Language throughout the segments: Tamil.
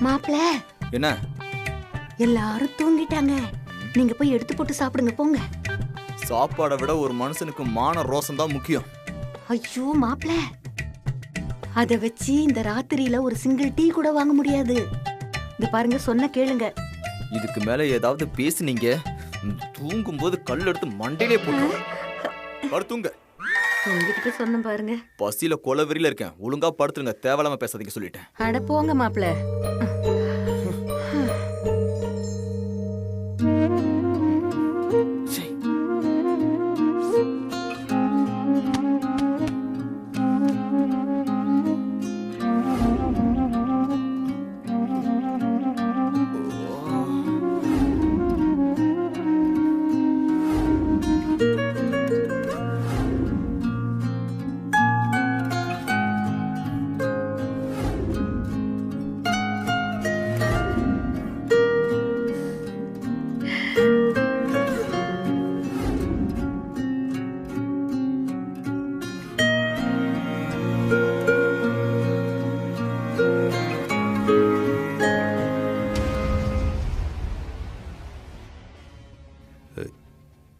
மாப்ள என்ன? எல்லாரும் தூங்கிட்டாங்க, நீங்க போய் எடுத்து போட்டு சாப்பிடுங்க போங்க. சாப்பாடை விட ஒரு மனுஷனுக்கு மான ரோசம் தான் முக்கியம். ஐயோ மாப்ள, அத வச்சு இந்த ராத்திரியில ஒரு சிங்கிள் டீ கூட வாங்க முடியாது. இது பாருங்க, சொன்ன கேளுங்க. இதுக்கு மேல ஏதாவது பேசுனீங்க, தூங்கும் போது கல் எடுத்து மண்டையிலே போட்டு படுத்துங்க. உங்ககிட்ட சொன்ன பாருங்க. பசியில கொலவெறியில இருக்கேன், ஒழுங்கா படுத்துருங்க, தேவையில்லாம பேசாதீங்க சொல்லிட்டேன். அட போங்க மாப்ள.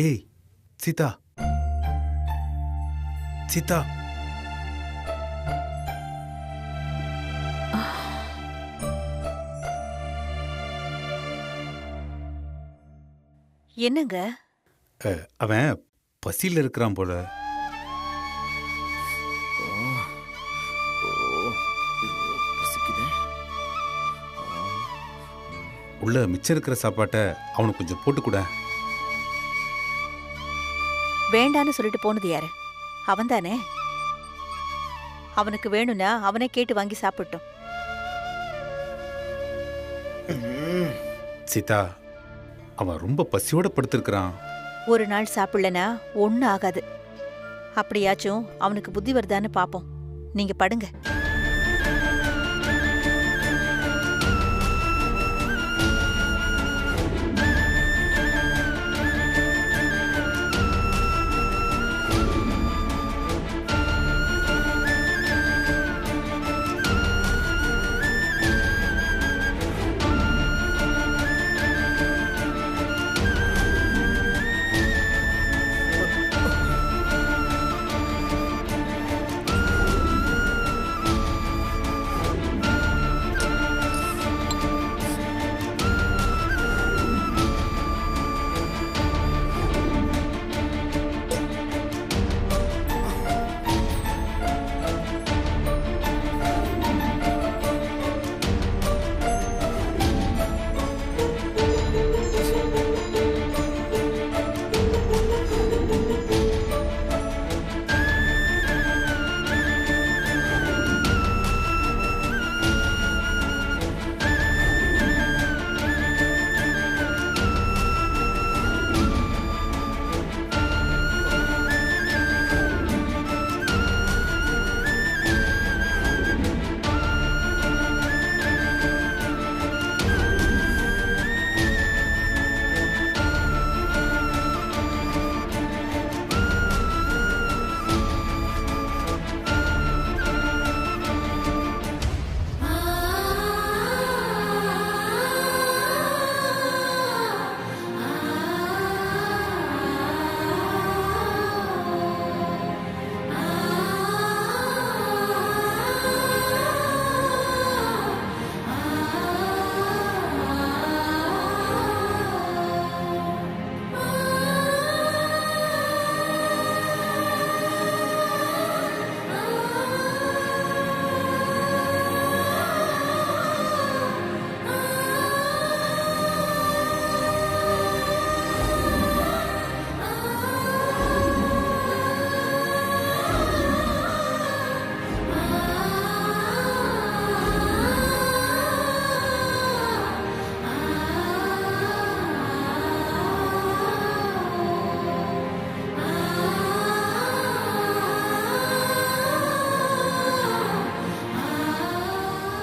ஏய் சீதா, சீதா, என்னங்க? அவன் பசியில இருக்கிறான் போல. உள்ள மிச்சம் இருக்கிற சாப்பாட்டை அவனுக்கு கொஞ்சம் போட்டுக்கூட. வேண்டான்னு சொல்லிட்டு போனது யாரு? அவன் தானே. அவனுக்கு வேணும்னா அவனே கேட்டு வாங்கி சாப்பிட்டோம். சீதா, அவன் ரொம்ப பசியோட படுத்திருக்கிறான். ஒரு நாள் சாப்பிடலனா ஒன்னும் ஆகாது. அப்படியாச்சும் அவனுக்கு புத்தி வருதான்னு பாப்போம். நீங்க படுங்க.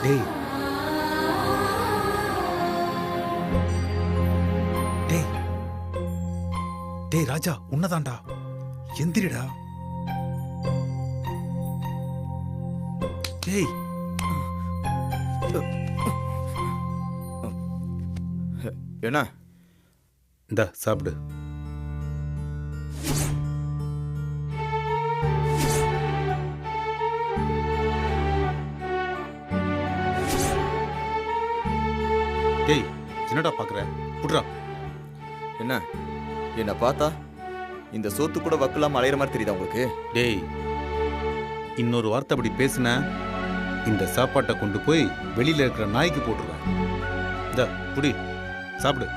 டேய் டேய் டேய் ராஜா, உன்னதாண்டா, எந்திரிடா. டேய் என்ன? இந்தா சாப்பிடு. டேய், என்னடா பாக்குற? புட்றா. என்ன என்ன பார்த்தா இந்த சோத்து கூட வக்கலாம் அலையிற மாதிரி தெரியுதா உங்களுக்கு? டேய், இன்னொரு வார்த்தை அப்படி பேசுன, இந்த சாப்பாட்டை கொண்டு போய் வெளியில இருக்கிற நாய்க்கு போட்டுருவேன். இந்தா புடி, சாப்பிடு.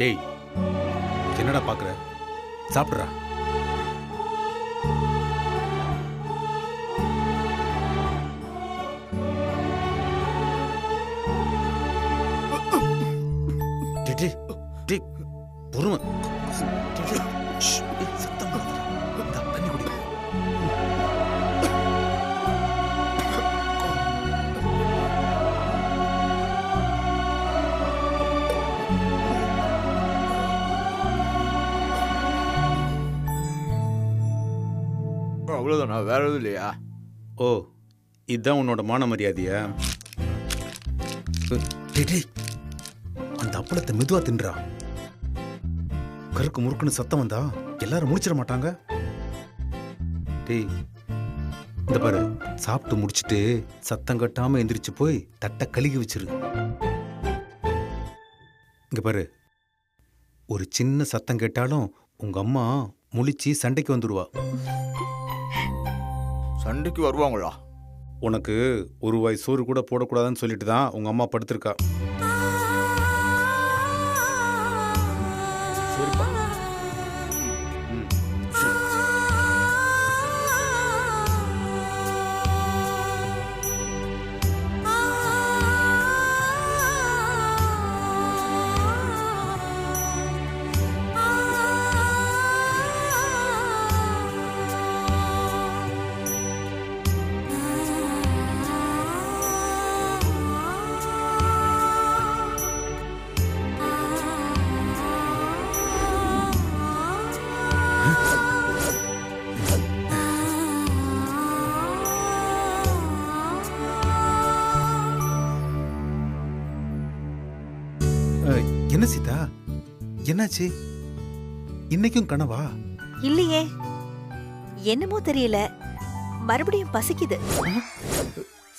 டேய், என்னடா பாக்குற? சாப்பிடுறா. பொறுமை. சத்தம் தண்ணி குடி. அவ்வளோதானா? வேற எதுவும் இல்லையா? ஓ, இதுதான் உன்னோட மான மரியாதையா? டேய், அந்த அப்பளத்தை மெதுவா தின்றா. கருக்கு முறுக்குன்னு சத்தம் வந்தா எல்லாரும் முடிச்சிட மாட்டாங்க. டேய், இந்த பாரு, சாப்பிட்டு முடிச்சிட்டு சத்தம் கட்டாம எந்திரிச்சு போய் தட்டை கழுகி வச்சிரு. இங்க பாரு, ஒரு சின்ன சத்தம் கேட்டாலும் உங்க அம்மா முழிச்சு சண்டைக்கு வந்துருவா. சண்டைக்கு வருவாங்களா? உனக்கு ஒரு வாய் சோறு கூட போடக்கூடாதுன்னு சொல்லிட்டு தான் உங்க அம்மா படுத்திருக்கா. சரிப்பா. என்ன சீதா, என்னாச்சு? இன்னைக்கும் கனவா? இல்லையே, என்னமோ தெரியல, மறுபடியும் பசிக்குது.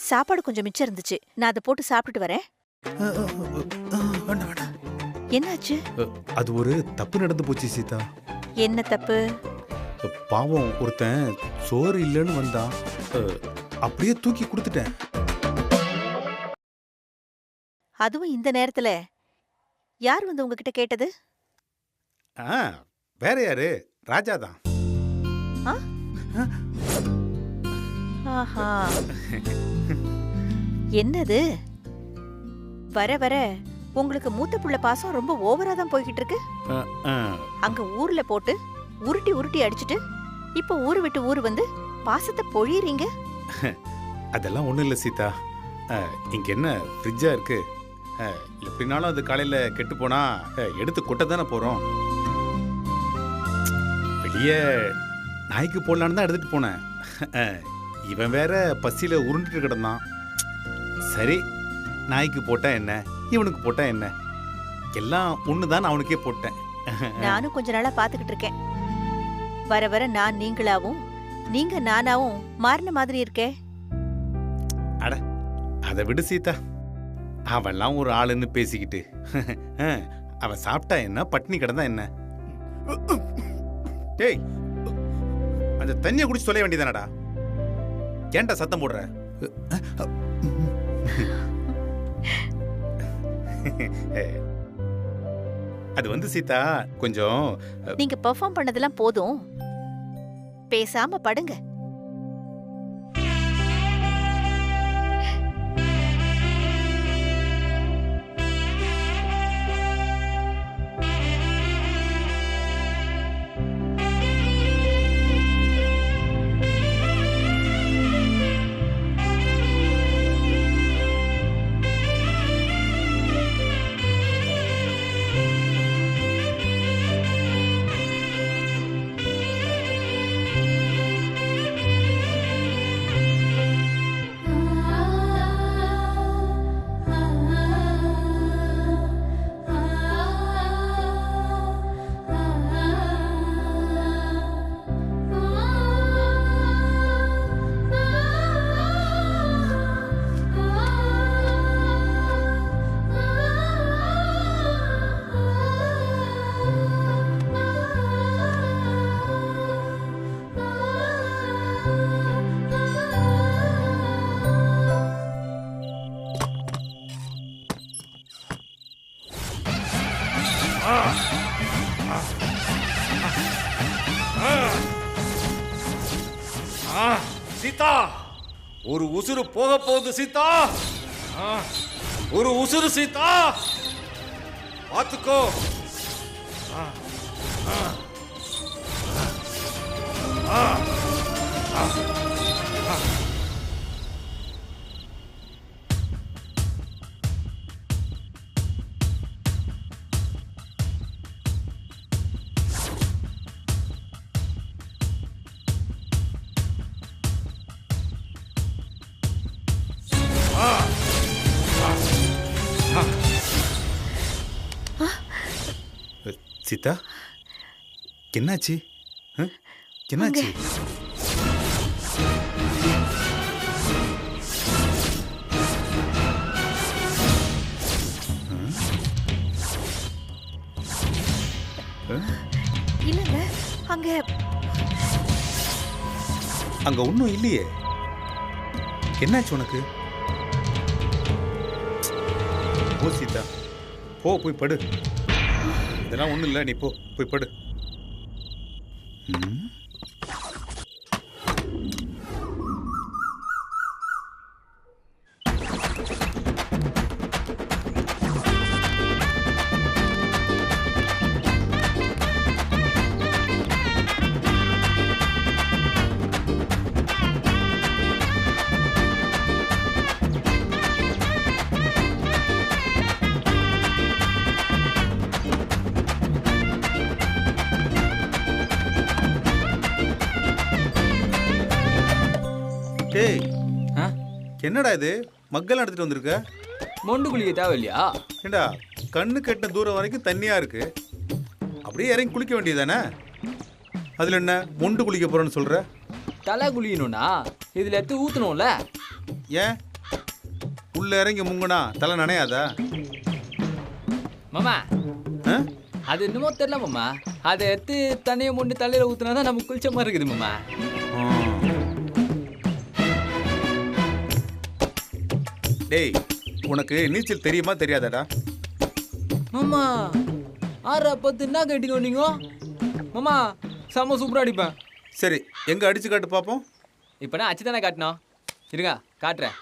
சாப்பாடு கொஞ்சம் மிச்சம் இருந்துச்சு, நான் அதை போட்டு சாப்பிட்டுட்டு வரேன். என்னாச்சு? அது ஒரு தப்பு நடந்து போச்சு சீதா. என்ன தப்பு? பாவம், ஒருத்தன் சோறு இல்லைன்னு வந்தான், அப்படியே தூக்கி கொடுத்துட்டேன். அதுவும் இந்த நேரத்துல யார் வந்து உங்ககிட்ட கேட்டது? வேற யாரு? ராஜா தான். ஆஹா, என்னது? வர வர உங்களுக்கு மூத்த புள்ள பாசம் ரொம்ப ஓவரா தான் போய்கிட்டு இருக்கு. அங்க ஊர்ல போட்டு உருட்டி உருட்டி அடிச்சிட்டு இப்ப ஊரு விட்டு ஊரு வந்து பாசத்தை பொழியறீங்க. அதெல்லாம் ஒண்ணும் இல்ல சீதா. இங்க என்ன ஃப்ரிட்ஜா இருக்கு? எப்படினாலும் அது காலையில கெட்டு போனா எடுத்து கொட்ட தானே போறோம். வெளியே நாய்க்கு போடலான்னு தான் எடுத்துட்டு போனேன். இவன் வேற பசியில உருண்டுட்டு கிடந்தான். சரி, நாய்க்கு போட்டா என்ன, இவனுக்கு போட்டா என்ன, எல்லாம் ஒண்ணுதான், அவனுக்கே போட்டேன். நானும் கொஞ்ச நாளா பாத்துக்கிட்டு இருக்கேன். வர வர நான் நீங்களாவும் நீங்க நானாவும் மாறின மாதிரி இருக்கே. அட, அதை விடு சீதா. அவன்லாம் ஒரு ஆளுன்னு பேசிக்கிட்டு அவன் சாப்பிட்டா என்ன, பட்னி கிடந்தா என்ன? டேய், அந்த தண்ணியை குடிச்சு சொல்ல வேண்டியதானடா. ஏன்டா சத்தம் போடுற? அது வந்து சீதா, கொஞ்சம் நீங்க பெர்ஃபார்ம் பண்ணதெல்லாம் போதும், பேசாம படுங்க. சீதா, ஒரு உசுறு போக போகுது சீதா. ஒரு உசுறு சீதா, பார்த்துக்கோ. சீதா, என்னாச்சு? என்னாச்சு? இல்லங்க, அங்க அங்க ஒண்ணும் இல்லையே. என்னாச்சு உனக்கு? போ சீதா, போ, போய் படு. இதெல்லாம் ஒண்ணும் இல்லை, நீ போ, போய் படு. டேய், என்னடா இது மக்கள் எடுத்துட்டு வந்திருக்க? மொண்டு குளிக்க தேவையில்லையா? ஏண்டா, கண்ணு கெட்ட தூரம் வரைக்கும் தண்ணியா இருக்கு, அப்படியே இறங்கி குளிக்க வேண்டியதானே? அதுல என்ன மொண்டு குளிக்க போறேன்னு சொல்ற? தலை குளிக்கணும்னா இதுல எடுத்து ஊத்தணும்ல. ஏன் உள்ள இறங்கி முங்குனா தலை நனையாதா? மாமா, அது என்னமோ தெரியல மாமா, அதை எடுத்து தண்ணியை மொண்டு தலையில ஊத்துனாதான் நமக்கு குளிச்ச மாதிரி இருக்குது மாமா. டேய், உனக்கு நீச்சல் தெரியுமா தெரியாதாடா? மாமா 6-10 என்ன கேட்டீங்க நீங்க? மாமா செம்ம சூப்பரா அடிப்பேன். சரி, எங்க அடிச்சு காட்டு பாப்போம். இப்ப நான் அச்சு தானே காட்டணும், இருங்க காட்டுறேன்.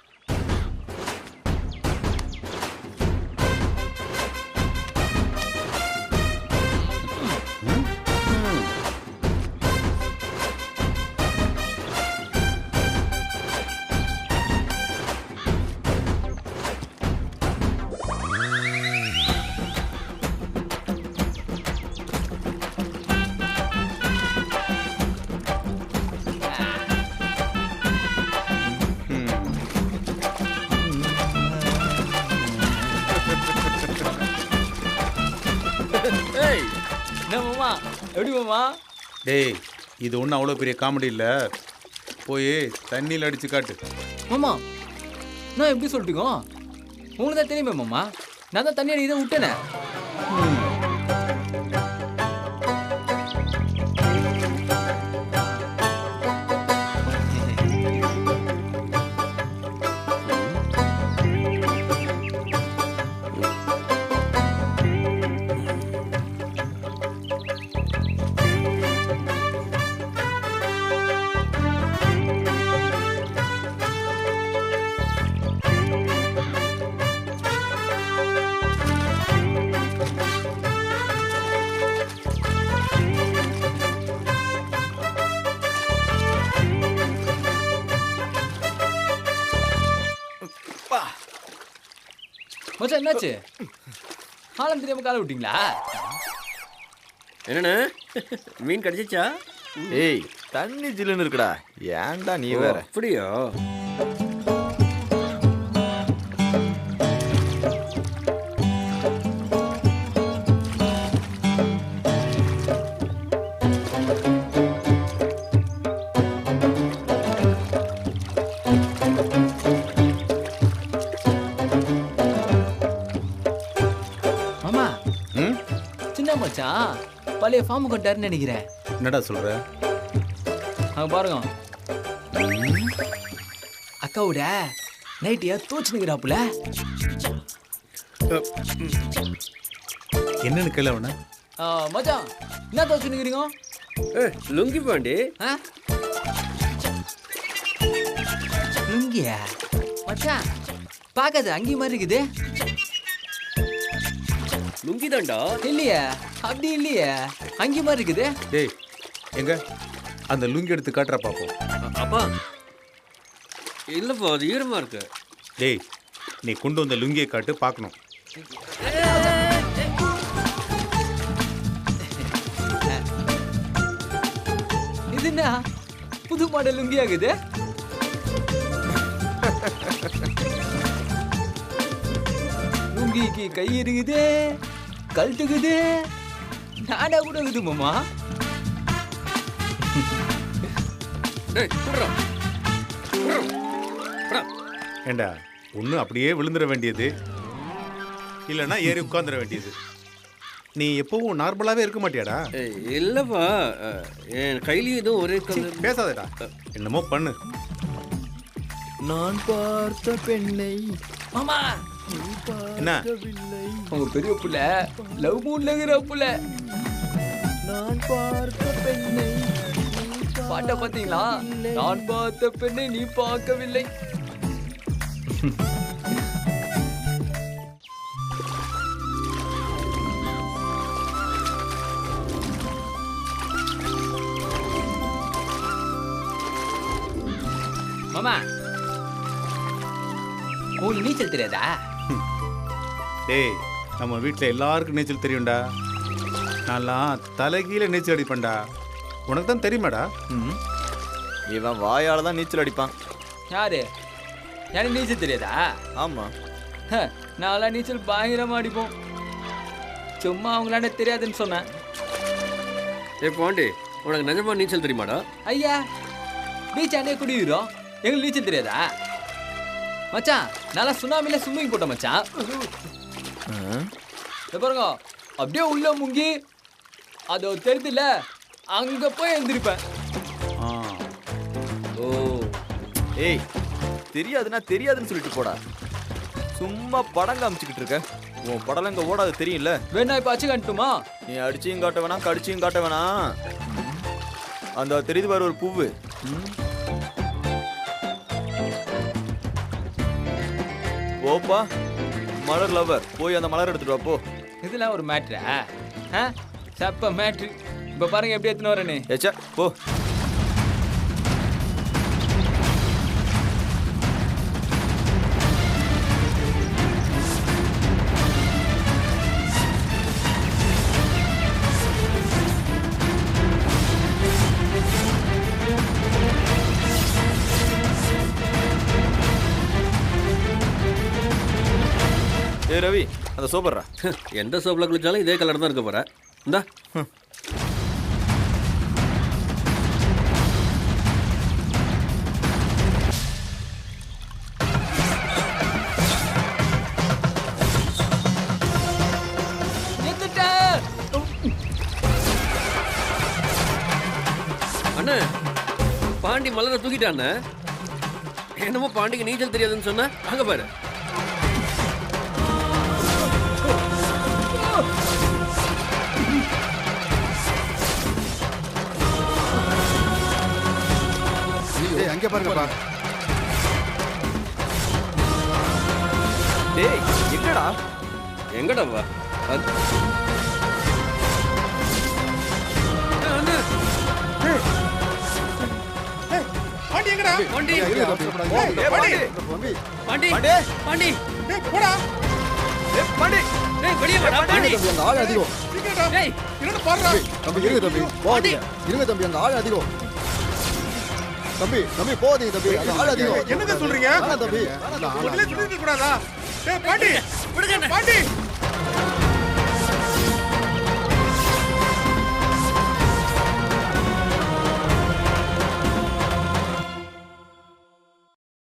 என்ன மாமா, எப்படி மாமா? டேய், இது ஒன்றும் அவ்வளோ பெரிய காமெடி இல்லை, போய் தண்ணியில் அடிச்சு காட்டு. மாமா நான் எப்படி சொல்லிட்டுங்க, உங்களுக்கு தான் தெரியுமே மாமா, நான் தான் தண்ணி அடிக்க விட்டேனே. மச்சான் என்னாச்சு, ஆழம் தெரியாம காலை விட்டீங்களா? என்னண்ணே, மீன் கிடைச்சிச்சா? ஏய், தண்ணி ஜில்லுன்னு இருக்குடா, ஏன்டா நீ வேற? அப்படியா? மச்சான் பழைய ஃபார்ம் கொண்டாருன்னு நினைக்கிறேன். என்னடா சொல்ற? அங்க பாருங்க, அக்காவோட நைட்டியா தோச்சு நிக்கிறாப்புல. என்னன்னு கேள அவன. மச்சான் என்ன தோச்சு நிக்கிறீங்க? லுங்கி பாண்டி. லுங்கியா மச்சான் பாக்காது அங்கி மாதிரி இருக்குது. லுங்கி தான்டா. இல்லையா அப்படி இல்லையா அங்கி மாதிரி இருக்குது. டேய் எங்க அந்த லுங்கி எடுத்து காட்டுற பாப்போம். அப்பா இல்லப்பா அது ஈரமா இருக்கு. டேய் நீ கொண்டு வந்த லுங்கியை காட்டு பார்க்கணும். இது என்ன புது மாடல் லுங்கி ஆகுது? லுங்கிக்கு கை இருக்குது, கழட்டுக்குது, நாடா கூட இருக்குது மாமா. டேய் குடுறா. ஏண்டா ஒன்று அப்படியே விழுந்துட வேண்டியது, இல்லைன்னா ஏறி உட்காந்துட வேண்டியது. நீ எப்பவும் நார்மலாகவே இருக்க மாட்டியாடா? இல்லப்பா என் கையிலயும் எதுவும் ஒரே கலர். பேசாதடா, என்னமோ பண்ணு. நான் பார்த்த பெண்ணை மாமா என்ன உங்க பெரிய புள்ள லவ் மூட்ல இருக்கிற புள்ள. நான் பார்த்த பெண்ணை பாட்ட பாத்தீங்களா? நான் பார்த்த பெண்ணை நீ பார்க்கவில்லை. மாமா உங்களுக்கு நீச்சல் தெரியாதா? டேய் நம்ம வீட்டில் எல்லாருக்கும் நீச்சல் தெரியும்டா. நான்லாம் தலைகீழ நீச்சல் அடிப்பேன்டா. உனக்கு தான் தெரியுமாடா? இவன் வாயால தான் நீச்சல் அடிப்பான். யாரு? எனக்கு நீச்சல் தெரியாதா? ஆமா நான்லாம் நீச்சல் பயங்கரமா அடிப்போம். சும்மா அவங்களாண்ட தெரியாதுன்னு சொன்னேன். பாண்டி உனக்கு நிஜமா நீச்சல் தெரியுமாடா? ஐயா பீச் அண்ணே குடிக்கிறோம், எங்களுக்கு நீச்சல் தெரியாதா? மச்சான் நல்லா சுனாமில ஸ்விம்மிங் போட்டோம் மச்சான். பாருங்க அப்படியே உள்ள முங்கி அது தெரியுதுல அங்க போய் எழுந்திருப்பேன். ஓ ஏய் தெரியாதுன்னா தெரியாதுன்னு சொல்லிட்டு போடா. சும்மா படம் காமிச்சுக்கிட்டு இருக்க. உன் படம் இங்க ஓடாது தெரியும்ல. வேணா இப்ப அச்சு கட்டுமா? நீ அடிச்சியும் காட்ட வேணாம், கடிச்சியும் காட்ட வேணாம். அந்த தெரியுது பாரு ஒரு பூவு. போப்பா மலர் லவர், போய் அந்த மலர் எடுத்துட்டு வா போ. இதெல்லாம் ஒரு மேட்ரா? சப்ப மேட்ரு. இப்ப பாருங்க எப்படி எத்தனை வரேன்னு. ஏச்சா போ. ஏ ரவி அந்த சோப்பர்ரா. எந்த சோப்பில் குளிச்சாலும் இதே கலர் தான் இருக்க போற. இந்தா அண்ணா பாண்டி மலரை தூக்கிட்டான். என்னமோ பாண்டிக்கு நீச்சல் தெரியாதுன்னு சொன்ன. அங்க பாரு. அங்கே பாருங்கப்பா. டேய் எங்கடா? எங்கடா வா? பாண்டி எங்கடா? பாண்டி பாண்டி பாண்டி பாண்டி போடா. பாண்டி டேய் வெளிய வாடா பாண்டி. அந்த ஆள் அதிகம். டேய் என்னடா பாருடா. தம்பி இருங்க தம்பி. போடி. இருங்க தம்பி அந்த ஆள் அதிகம். தம்பி தம்பி போதீங்க தம்பி. அந்த ஆள் அதிகம். என்னங்க சொல்றீங்க? தம்பி. முதல்ல சொல்லிருக்க கூடாதா? டேய் பாண்டி விடுங்க. பாண்டி